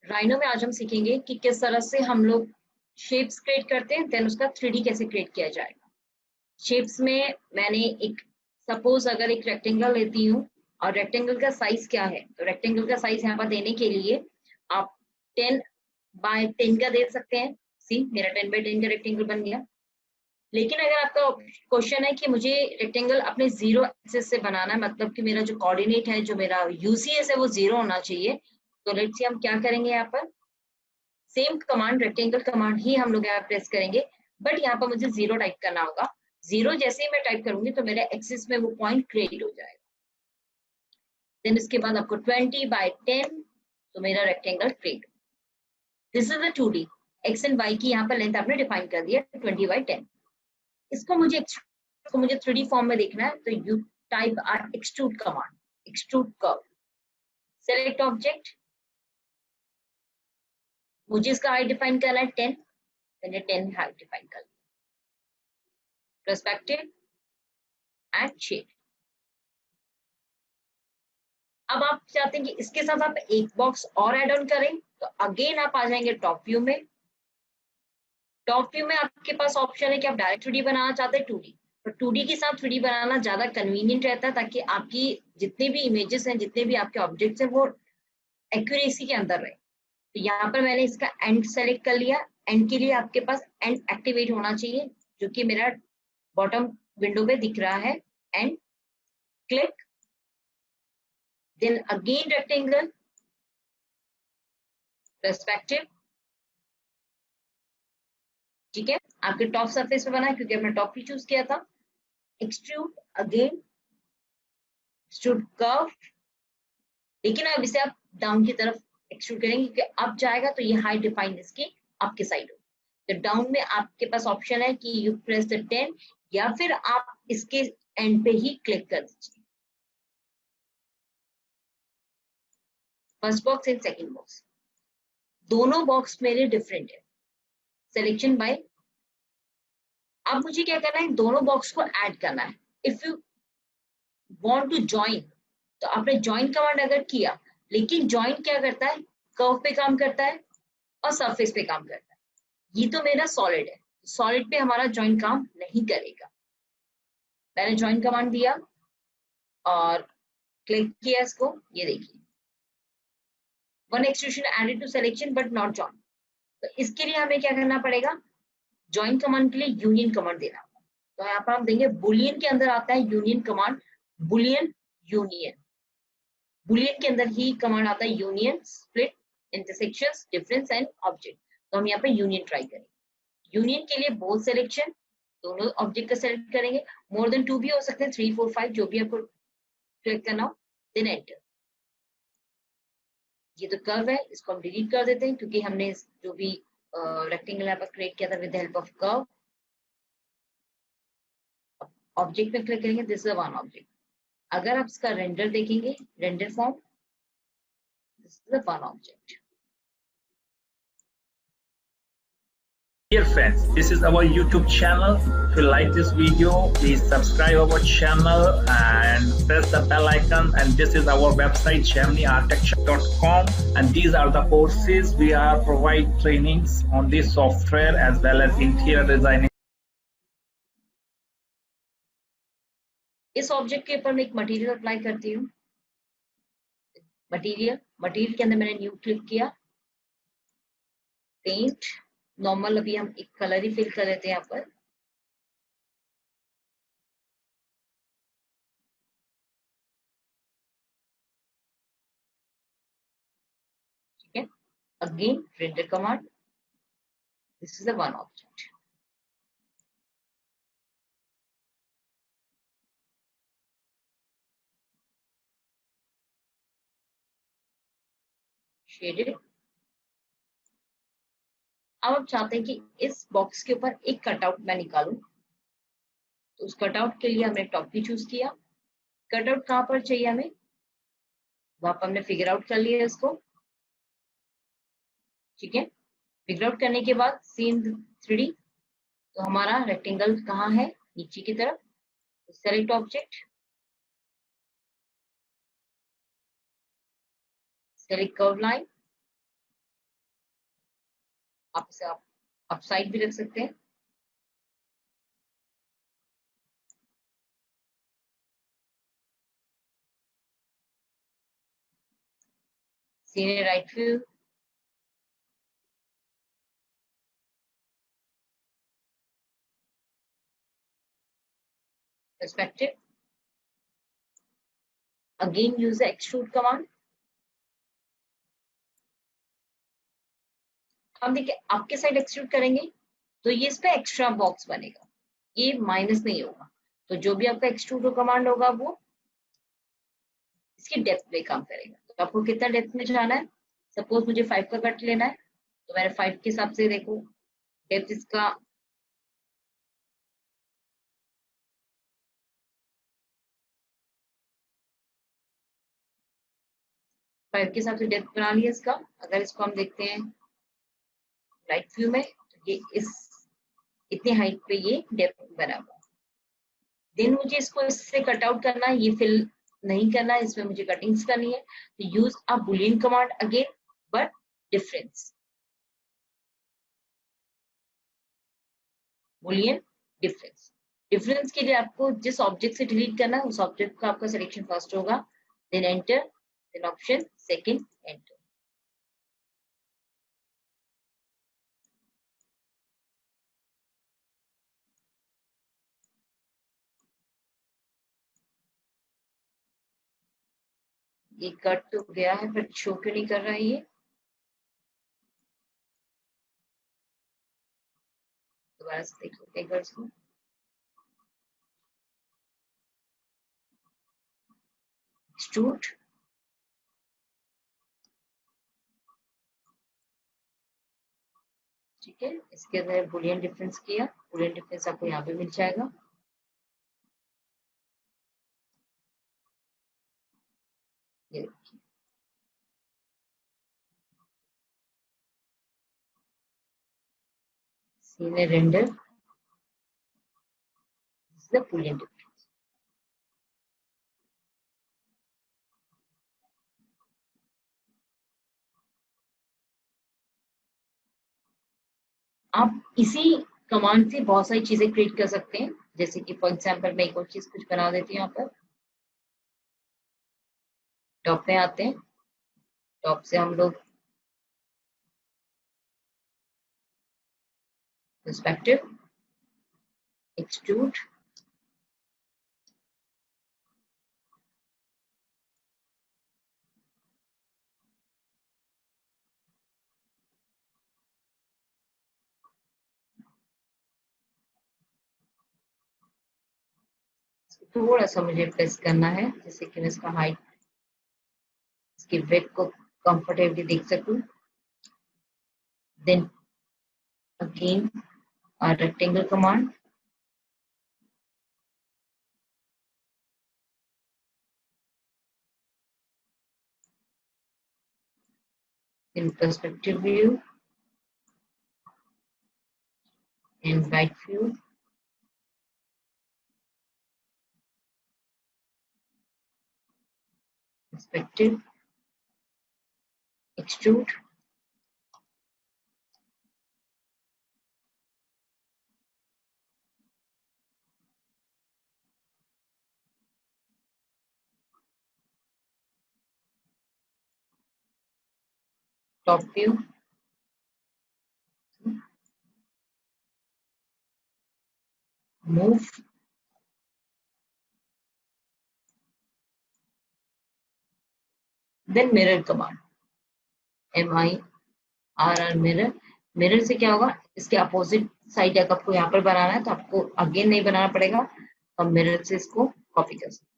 Rhino में आज हम सीखेंगे कि किस तरह से हम लोग शेप्स क्रिएट करते हैं, देन उसका 3D कैसे क्रिएट किया जाएगा। शेप्स में मैंने एक सपोज अगर एक रेक्टेंगल लेती हूँ और रेक्टेंगल का साइज क्या है, तो रेक्टेंगल का साइज यहाँ पर देने के लिए आप 10 बाय 10 का दे सकते हैं। सी मेरा 10 बाय 10 का रेक्टेंगल बन गया। लेकिन अगर आपका क्वेश्चन है कि मुझे रेक्टेंगल अपने 0 एक्सिस से बनाना है, मतलब कि मेरा जो कोऑर्डिनेट है, जो मेरा यूसीएस है वो 0 होना चाहिए, तो लेट्स सी हम क्या करेंगे, यहाँ पर सेम कमांड रेक्टेंगल कमांड ही हम लोग यहाँ प्रेस करेंगे, बट यहाँ पर मुझे 0 टाइप करना होगा। 0 जैसे ही मैं टाइप करूंगी तो मेरे एक्सिस में वो पॉइंट क्रिएट हो जाएगा। देन इसके बाद आपको 20 बाय 10, तो मेरा rectangle create. This is the 2D। X and Y की यहाँ पर लेंथ आपने डिफाइन कर दिया 20 बाय 10। इसको मुझे 3D फॉर्म में देखना है, तो you type extrude command, extrude curve, select object. मुझे इसका हाइट डिफाइन करना है 10, मैंने 10 हाइट डिफाइन कर लिया। Perspective and shade. अब आप चाहते हैं कि इसके साथ आप एक बॉक्स और ऐड ऑन करें, तो अगेन आप आ जाएंगे टॉप व्यू में। टॉप व्यू में आपके पास ऑप्शन है कि आप डायरेक्ट 2D बनाना चाहते हैं 2D, पर 2D के साथ 3D बनाना ज्यादा कन्वीनियंट रहता है, ताकि आपकी जितने भी इमेजेस हैं, जितने भी आपके ऑब्जेक्ट्स हैं, वो एक्यूरेसी के अंदर रहे। तो यहाँ पर मैंने इसका एंड सेलेक्ट कर लिया। एंड के लिए आपके पास एंड एक्टिवेट होना चाहिए, जो कि मेरा बॉटम विंडो में दिख रहा है। And click, then again rectangle, perspective. ठीक है, आपके टॉप सरफेस पे बना है क्योंकि हमने टॉप ही चूज किया था। एक्सट्रूड अगेन, एक्सट्रूड कर्व, लेकिन अब इसे आप डाउन की तरफ एक्सट्रूड करेंगे क्योंकि अब जाएगा तो ये हाइट डिफाइन इसकी आपके साइड होगी। तो डाउन में आपके पास ऑप्शन है कि यू प्रेस द 10, या फिर आप इसके एंड पे ही क्लिक कर दीजिए। First box and second box, दोनों बॉक्स मेरे डिफरेंट है। सिलेक्शन बाय, अब मुझे क्या करना है, दोनों बॉक्स को ऐड करना है। If you want to join, तो आपने ज्वाइन कमांड अगर किया, लेकिन ज्वाइन क्या करता है, कर्व पे काम करता है और सरफेस पे काम करता है। ये तो मेरा सॉलिड है, सॉलिड पे हमारा ज्वाइन काम नहीं करेगा। मैंने ज्वाइन कमांड दिया और क्लिक किया इसको, ये देखिए one extrusion added to selection but not join. तो इसके लिए हमें क्या करना पड़ेगा, ज्वाइन कमांड के लिए यूनियन कमांड देना होगा। तो यहाँ पर हम देंगे बुलियन के अंदर आता है union command, Boolean union. Boolean के अंदर ही कमांड आता है union, split, intersections, difference and object. तो हम यहाँ पे यूनियन ट्राई करेंगे। यूनियन के लिए बोथ सिलेक्शन, दोनों ऑब्जेक्ट का सेलेक्ट करेंगे। मोर देन 2 भी हो सकते हैं, 3 4 5 जो भी आपको क्लिक करना हो। Then enter. ये तो कर्व है, इसको हम डिलीट कर देते हैं क्योंकि हमने जो भी रेक्टेंगल यहाँ पर क्रिएट किया था with help of curve. Object पे क्लिक करेंगे, दिस इज वन ऑब्जेक्ट। अगर आप इसका रेंडर देखेंगे, render form, this is one object. Dear friends, this is our YouTube channel. If you like this video, please subscribe our channel and press the bell icon. And this is our website, geminiarchitecture.com. And these are the courses we are provide trainings on this software as well as interior designing. इस object के ऊपर मैं एक material apply करती हूँ। Material के अंदर मैंने न्यू क्लिक किया, पेंट नॉर्मल, अभी हम एक कलर ही फिल कर लेते हैं यहाँ पर। ठीक है, again render command, this is the one object. Shaded. अब आप चाहते हैं कि इस बॉक्स के ऊपर एक कटआउट मैं निकालूं, तो उस कटआउट के लिए हमने टॉप भी चूज किया। कटआउट कहाँ पर चाहिए हमें, वहां पर हमने फिगर आउट कर लिया इसको। ठीक है, फिगर आउट करने के बाद सीन 3D, तो हमारा रेक्टेंगल कहाँ है, नीचे की तरफ। Select object, select curve line, आप इसे आप साइड भी रख सकते हैं। Senior right view, perspective. Again use the extrude command. हम देखिए आपके साइड एक्सट्रूड करेंगे तो ये इस पे एक्स्ट्रा बॉक्स बनेगा, ये माइनस नहीं होगा। तो जो भी आपका एक्सट्रूड कमांड होगा वो इसकी डेप्थ पे काम करेगा। तो आपको कितना डेप्थ में जाना है, सपोज मुझे 5 का कट लेना है तो मैंने 5 के हिसाब से देखो डेप्थ इसका 5 के हिसाब से डेप्थ बना लिया इसका। अगर इसको हम देखते हैं राइट व्यू में तो ये इस इतनी हाइट पे ये डेप्थ बना हुआ। देन मुझे इसको इससे कट आउट करना है, ये फिल नहीं करना है, इसमें मुझे कटिंग्स करनी है। तो use a Boolean command again but difference, Boolean difference. Difference के लिए आपको जिस ऑब्जेक्ट से डिलीट करना है उस ऑब्जेक्ट का आपका सिलेक्शन फर्स्ट होगा, then enter, then option second enter. ये कट तो गया है बट शो क्यों नहीं कर रहा है ये, दोबारा से देख लेते हैं एक बार इसको। एक्सट्रूड, ठीक है, इसके अंदर बुलियन डिफरेंस किया, बुलियन डिफरेंस आपको यहाँ पे मिल जाएगा। ये देखिए senior render the Boolean difference. आप इसी कमांड से बहुत सारी चीजें क्रिएट कर सकते हैं, जैसे कि फॉर एग्जांपल मैं एक और चीज कुछ बना देती हूँ। यहाँ पर टॉप में आते हैं, टॉप से हम लोग पर्सपेक्टिव, एक्सट्रूड, थोड़ा सा मुझे प्रेस करना है जैसे कि मैं इसका हाइट, इसकी विड्थ को कंफर्टेबली देख सकूं। Then again rectangle command, in perspective view and right view, perspective, extrude, top view, move, then mirror command, MIRR mirror। Mirror से क्या होगा, इसके अपोजिट साइड अगर आपको यहाँ पर बनाना है तो आपको अगेन नहीं बनाना पड़ेगा, तो हम मिरर से इसको कॉपी कर सकते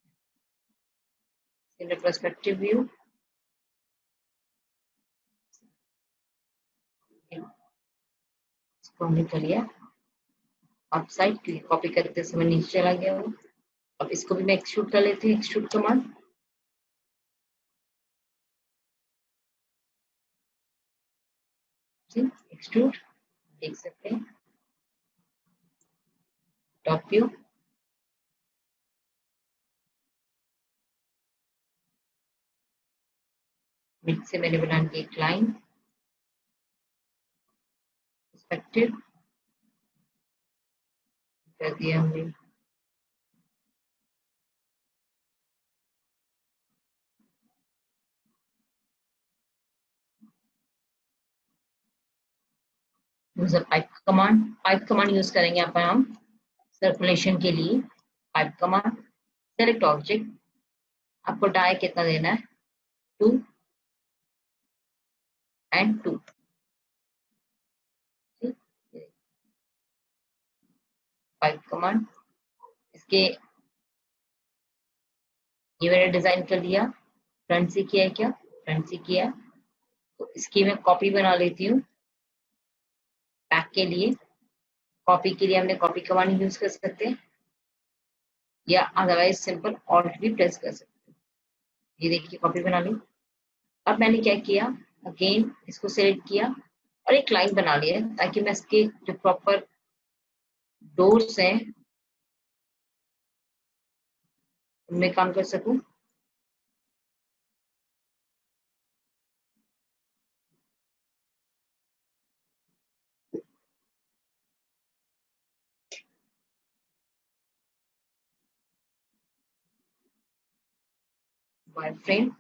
हैं। पर्सपेक्टिव व्यू, इसको हमने कर लिया अप साइड, क्योंकि कॉपी करते समय नीचे चला गया वो। अब इसको भी मैं एक्सट्रूड कर लेते हैं, एक्सट्रूड कमांड, एक्सट्रूड, देख सकते हैं टॉप व्यू, मिड से मैंने बना दी एक लाइन, पर्सपेक्टिव कर दिया हमने। पाइप कमांड यूज करेंगे यहाँ पर हम सर्कुलेशन के लिए। पाइप कमांड, सेलेक्ट ऑब्जेक्ट, आपको डाई कितना देना है, 2 and 2। पाइप कमांड, इसके ये मैंने डिजाइन कर दिया, फ्रंट से किया है, क्या फ्रंट से किया, तो इसकी मैं कॉपी बना लेती हूँ बैक के लिए। कॉपी के लिए हमने कॉपी कमांड यूज कर सकते हैं, या अदरवाइज सिंपल ऑल्ट भी प्रेस कर सकते हैं। ये देखिए कॉपी बना ली। अब मैंने क्या किया, अगेन इसको सिलेक्ट किया और एक लाइन बना लिया ताकि मैं इसके जो प्रॉपर डोर्स हैं उनमें काम कर सकूं। वायर फ्रेम,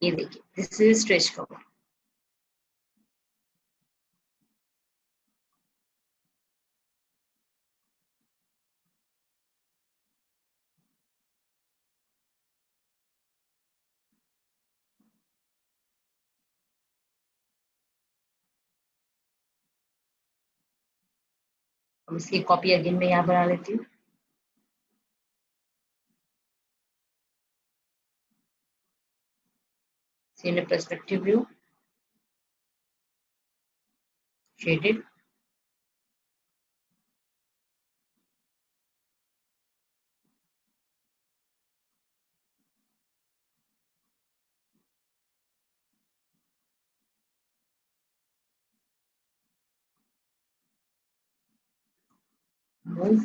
ये देखिए दिस इज स्ट्रेच कवर। अब इसकी कॉपी अगेन मैं यहाँ बना लेती हूँ। Senior perspective view, shaded, move,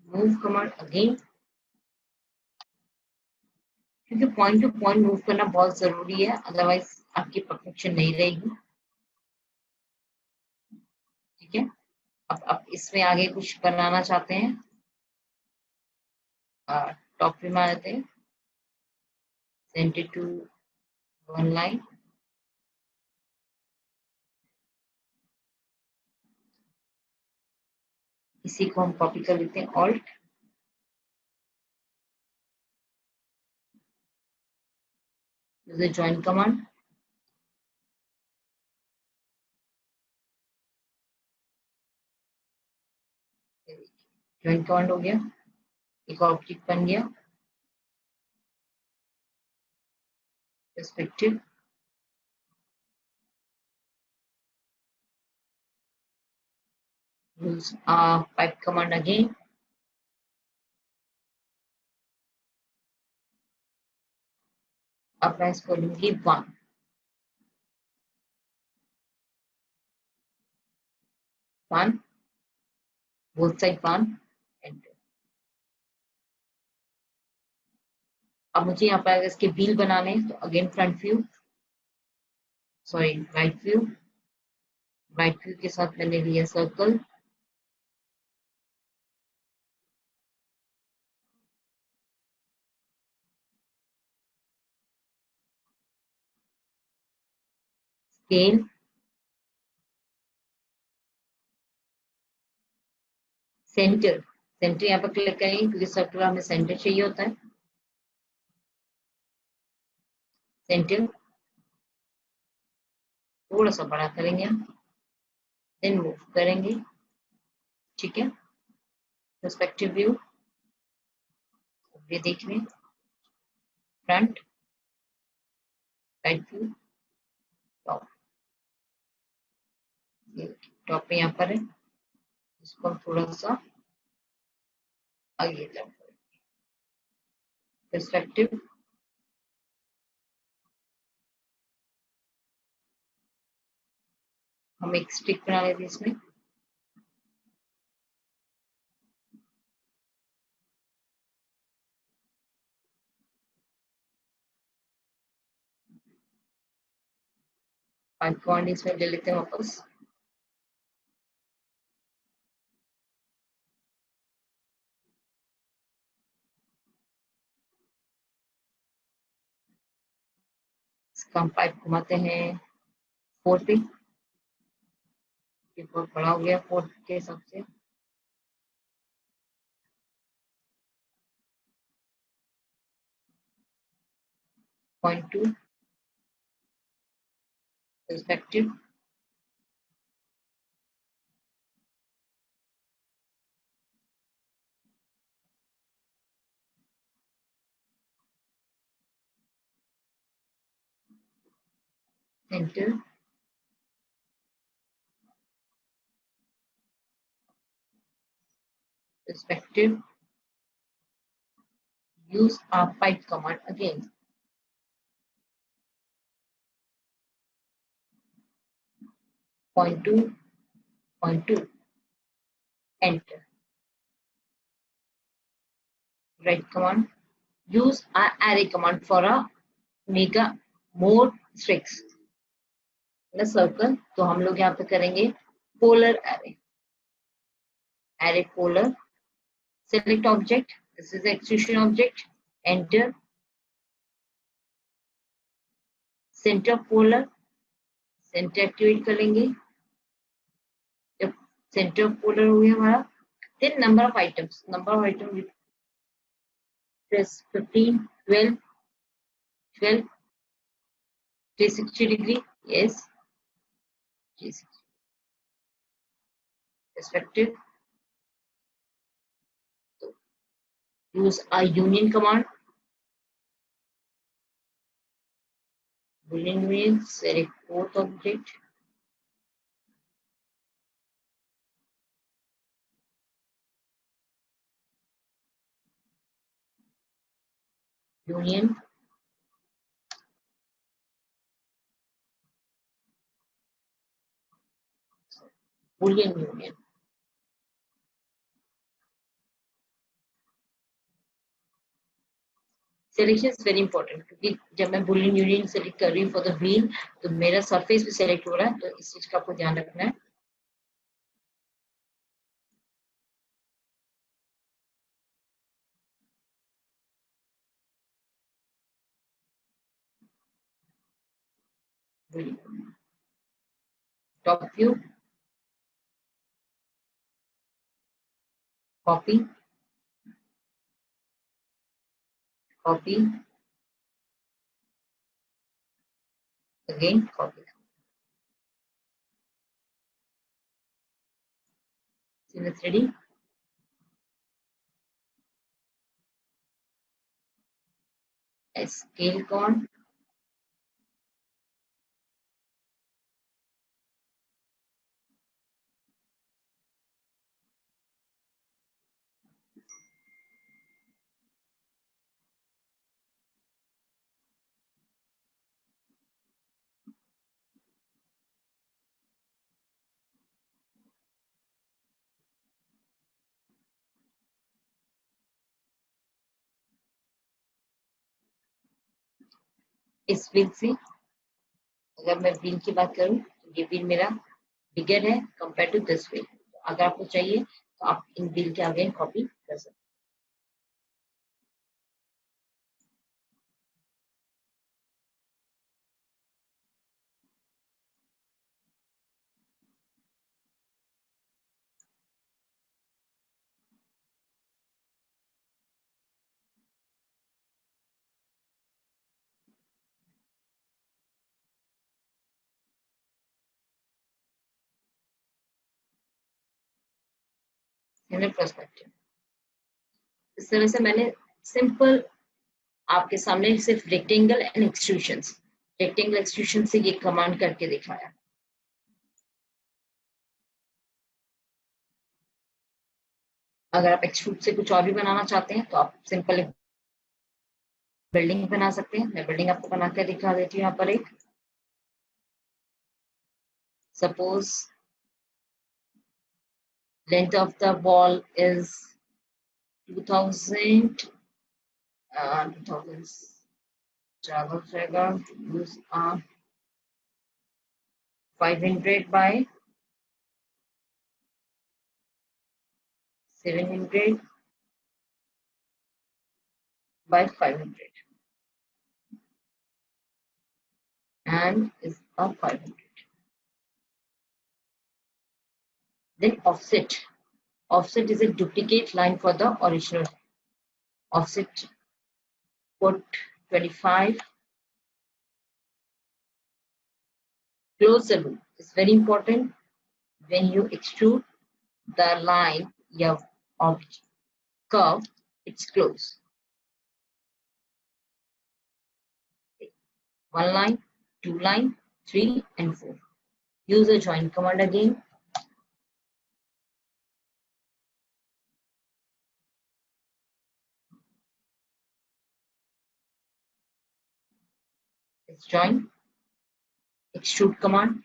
move command again, क्योंकि पॉइंट टू पॉइंट मूव करना बहुत जरूरी है, अदरवाइज आपकी परफेक्शन नहीं रहेगी। ठीक है, अब इसमें आगे कुछ बनाना चाहते हैं, टॉप पे मान लेते हैं, सेंटर टू वन लाइन, इसी को हम कॉपी कर लेते हैं, alt, join command, join command हो गया, एक ऑब्जेक्ट बन गया, perspective, use pipe command again, अब मैं इसको लूंगी 1, बोथ साइड 1, एंटर। अब मुझे यहाँ पर इसके व्हील बनाने हैं, तो again front view, sorry right view, right view के साथ मैंने लिया सर्कल, स्केल, सेंटर, सेंटर यहाँ पर क्लिक करेंगे क्योंकि सर्कल हमें सेंटर चाहिए होता है, सेंटर थोड़ा सा बड़ा करेंगे हम, देन मूव करेंगे। ठीक है, पर्सपेक्टिव व्यू, ये देख रहे हैं, फ्रंट, राइट व्यू, टॉप, ये टॉप पे यहाँ पर है, इसको हम थोड़ा सा आगे जंप करेंगे, पर्सपेक्टिव, हम एक स्टिक बना लेते हैं इसमें, पाइप कमांड इसमें ले लेते हैं वापस। इसका हम पाइप घुमाते हैं 4 पे, ये बहुत बड़ा हो गया 4 के हिसाब से। Point 2 perspective, center, perspective, use our pipe command again. Point 2, point 2, enter. Right command, use our array command for a mega more streaks in a circle. तो हम लोग यहाँ पे करेंगे polar array. Array polar, select object, this is the extrusion object, enter, center polar, center activate कर लेंगे। जब centre polar हो गया हमारा, then number of items press 15, 12, 12, 360 degree, yes, 360 perspective. So use a union command. Union means select both object. Union. Boolean union. Selection is very important, क्योंकि जब मैं Boolean union select कर रही हूँ फॉर द व्हील, तो मेरा surface भी select हो रहा है, तो इस चीज का आपको ध्यान रखना है। Top view, copy, copy, again copy, ready, scale command, इस व्हील से अगर मैं व्हील की बात करूं, तो ये व्हील मेरा बिगर है कंपेयर टू दिस व्हील। अगर आपको चाहिए तो आप इन व्हील के आगे कॉपी कर सकते हैं। पर्सपेक्टिव, इस तरह से मैंने सिंपल आपके सामने सिर्फ रेक्टेंगल एंड एक्सट्रूशंस, रेक्टेंगल एक्सट्रूशन से ये कमांड करके दिखाया। अगर आप एक्सट्रूड से कुछ और भी बनाना चाहते हैं तो आप सिंपल बिल्डिंग बना सकते हैं। मैं बिल्डिंग आपको बना कर दिखा देती हूँ। यहाँ पर एक suppose length of the wall is 2000 2000 use 500 by 700 by 500 and is a 500. Then offset. Offset is a duplicate line for the original. Offset, put 25. Close the loop. It's very important. When you extrude the line, your curve, it's close. One line, two line, 3 and 4. Use the join command again. Let's join. Extrude command.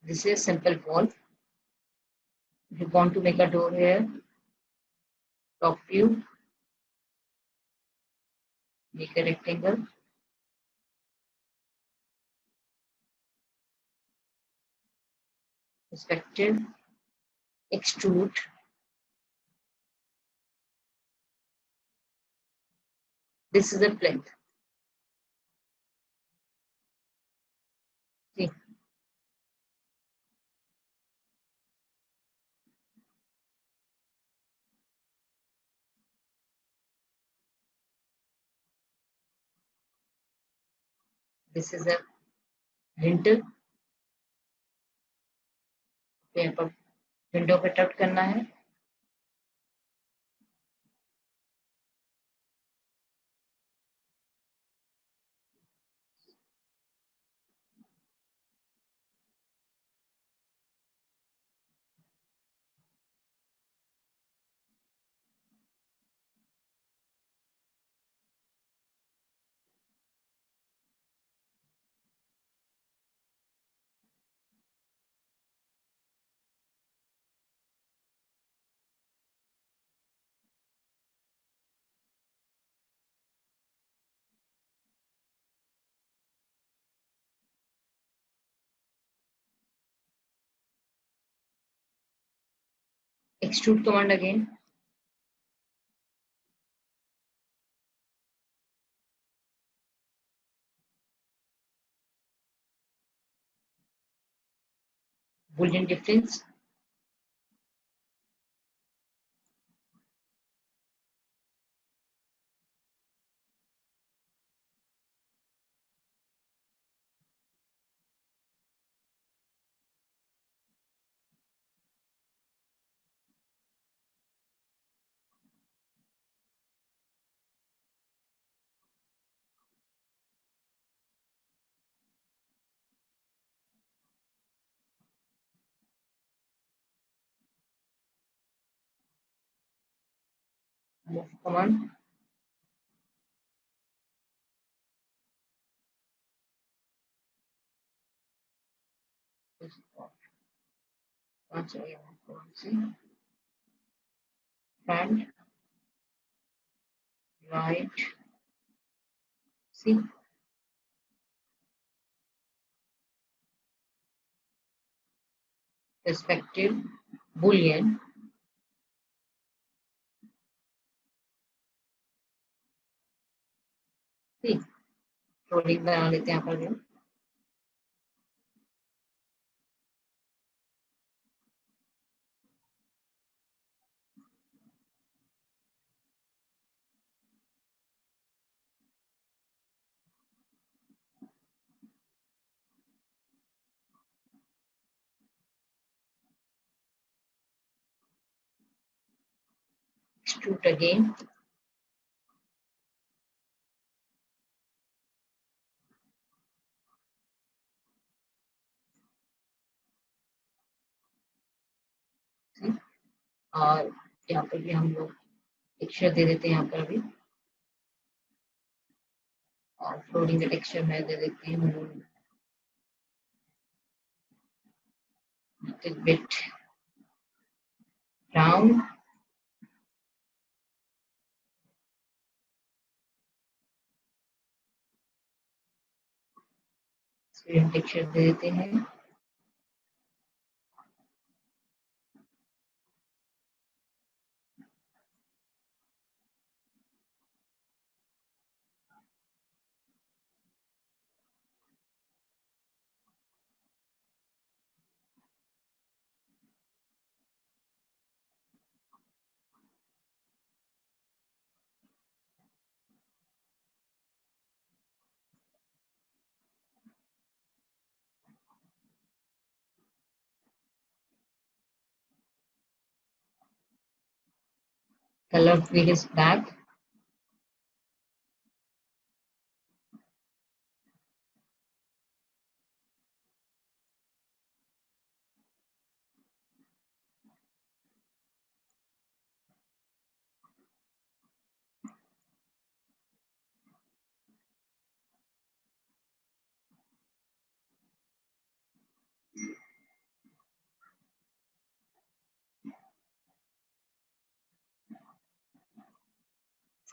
This is a simple wall. If you want to make a door here, top view, make a rectangle. Perspective, extrude. This is a plinth. See, this is a lintel. यहाँ पर window पे touch करना है. Extrude command again. Boolean difference. Move command. Front, right, see, perspective, boolean, see, rolling बना लेते हैं यहाँ पर. Extrude again. See? और यहाँ पर भी हम लोग टेक्सचर दे देते हैं यहाँ पर भी. और फ्लोरिंग का टेक्सचर मैं दे देती हूँ little bit brown. Screen texture दे देते हैं। Color wheel is black.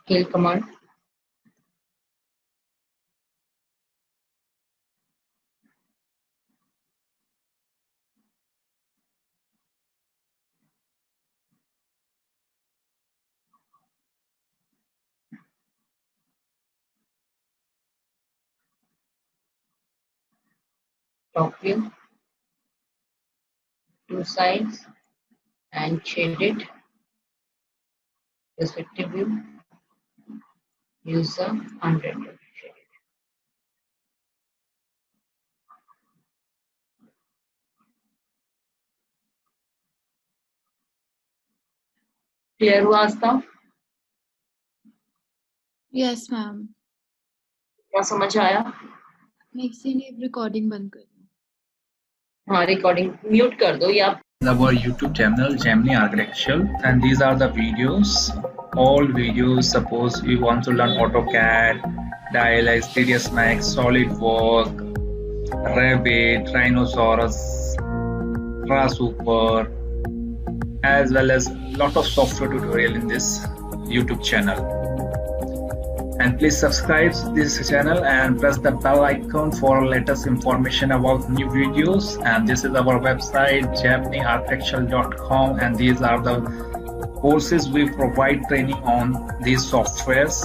Scale command. Top view, two sides and shaded. Perspective view, use the unrendered shaded. Clear हुआ आस्था? Yes ma'am. क्या समझ आया? मैं इसीलिए रिकॉर्डिंग बंद कर दूँ। हाँ, रिकॉर्डिंग म्यूट कर दो या our YouTube channel Gemini Architecture, and these are the videos. All videos, suppose you want to learn AutoCAD, Dialux, 3ds Max, SolidWorks, Revit, Rhinoceros, Grasshopper, as well as lot of software tutorial in this YouTube channel. And please subscribe to this channel and press the bell icon for latest information about new videos. And this is our website geminiarchitecture.com, and these are the courses we provide training on these softwares.